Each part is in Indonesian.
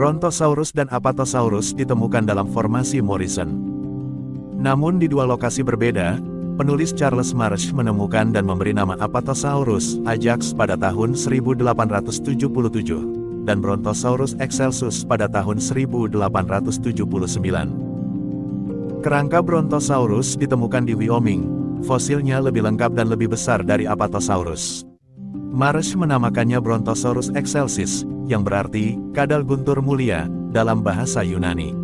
Brontosaurus dan Apatosaurus ditemukan dalam formasi Morrison. Namun di dua lokasi berbeda, penulis Charles Marsh menemukan dan memberi nama Apatosaurus ajax pada tahun 1877, dan Brontosaurus excelsus pada tahun 1879. Kerangka Brontosaurus ditemukan di Wyoming, fosilnya lebih lengkap dan lebih besar dari Apatosaurus. Marsh menamakannya Brontosaurus excelsis, yang berarti kadal guntur mulia dalam bahasa Yunani.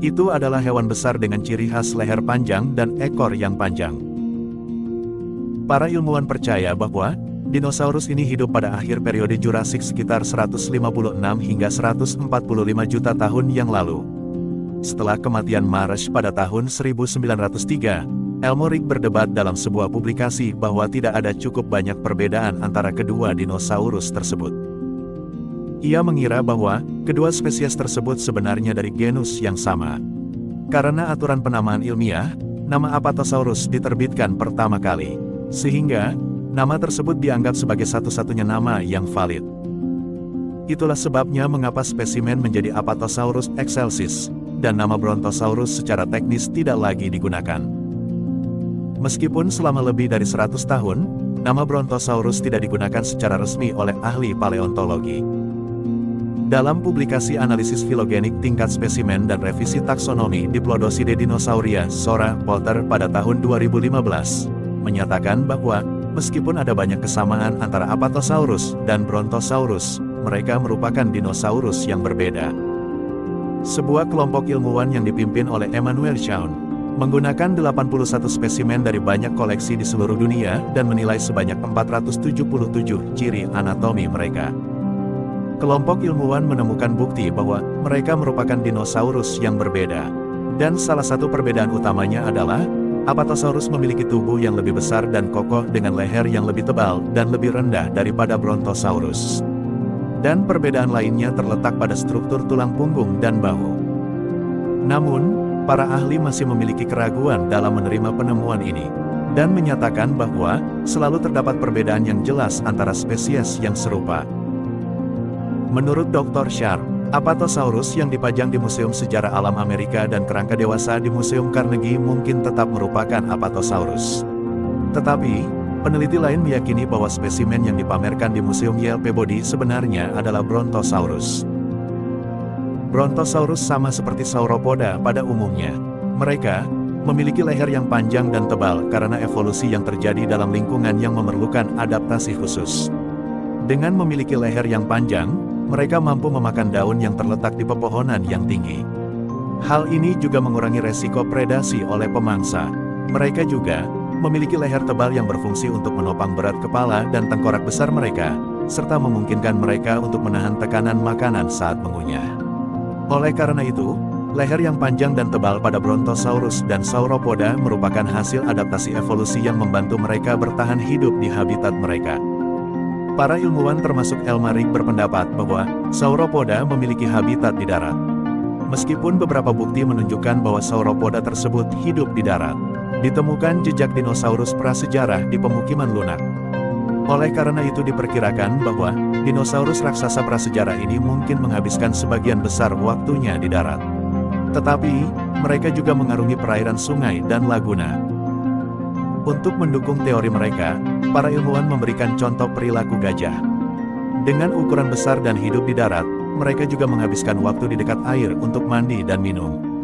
Itu adalah hewan besar dengan ciri khas leher panjang dan ekor yang panjang. Para ilmuwan percaya bahwa dinosaurus ini hidup pada akhir periode Jurassik sekitar 156 hingga 145 juta tahun yang lalu. Setelah kematian Marsh pada tahun 1903, Elmerick berdebat dalam sebuah publikasi bahwa tidak ada cukup banyak perbedaan antara kedua dinosaurus tersebut. Ia mengira bahwa kedua spesies tersebut sebenarnya dari genus yang sama. Karena aturan penamaan ilmiah, nama Apatosaurus diterbitkan pertama kali, sehingga nama tersebut dianggap sebagai satu-satunya nama yang valid. Itulah sebabnya mengapa spesimen menjadi Apatosaurus excelsis, dan nama Brontosaurus secara teknis tidak lagi digunakan. Meskipun selama lebih dari 100 tahun, nama Brontosaurus tidak digunakan secara resmi oleh ahli paleontologi. Dalam publikasi analisis filogenik tingkat spesimen dan revisi taksonomi Diplodocide Dinosauria Sora Potter pada tahun 2015, menyatakan bahwa meskipun ada banyak kesamaan antara Apatosaurus dan Brontosaurus, mereka merupakan dinosaurus yang berbeda. Sebuah kelompok ilmuwan yang dipimpin oleh Emmanuel Shaun, menggunakan 81 spesimen dari banyak koleksi di seluruh dunia dan menilai sebanyak 477 ciri anatomi mereka. Kelompok ilmuwan menemukan bukti bahwa mereka merupakan dinosaurus yang berbeda. Dan salah satu perbedaan utamanya adalah, Apatosaurus memiliki tubuh yang lebih besar dan kokoh dengan leher yang lebih tebal dan lebih rendah daripada Brontosaurus. Dan perbedaan lainnya terletak pada struktur tulang punggung dan bahu. Namun, para ahli masih memiliki keraguan dalam menerima penemuan ini, dan menyatakan bahwa selalu terdapat perbedaan yang jelas antara spesies yang serupa. Menurut Dr. Sharp, Apatosaurus yang dipajang di Museum Sejarah Alam Amerika dan kerangka dewasa di Museum Carnegie mungkin tetap merupakan Apatosaurus. Tetapi, peneliti lain meyakini bahwa spesimen yang dipamerkan di Museum Yale Peabody sebenarnya adalah Brontosaurus. Brontosaurus sama seperti Sauropoda pada umumnya. Mereka memiliki leher yang panjang dan tebal karena evolusi yang terjadi dalam lingkungan yang memerlukan adaptasi khusus. Dengan memiliki leher yang panjang, mereka mampu memakan daun yang terletak di pepohonan yang tinggi. Hal ini juga mengurangi resiko predasi oleh pemangsa. Mereka juga memiliki leher tebal yang berfungsi untuk menopang berat kepala dan tengkorak besar mereka, serta memungkinkan mereka untuk menahan tekanan makanan saat mengunyah. Oleh karena itu, leher yang panjang dan tebal pada Brontosaurus dan Sauropoda merupakan hasil adaptasi evolusi yang membantu mereka bertahan hidup di habitat mereka. Para ilmuwan termasuk Elmerick berpendapat bahwa Sauropoda memiliki habitat di darat. Meskipun beberapa bukti menunjukkan bahwa Sauropoda tersebut hidup di darat, ditemukan jejak dinosaurus prasejarah di pemukiman lunak. Oleh karena itu diperkirakan bahwa dinosaurus raksasa prasejarah ini mungkin menghabiskan sebagian besar waktunya di darat. Tetapi, mereka juga mengarungi perairan sungai dan laguna. Untuk mendukung teori mereka, para ilmuwan memberikan contoh perilaku gajah. Dengan ukuran besar dan hidup di darat, mereka juga menghabiskan waktu di dekat air untuk mandi dan minum.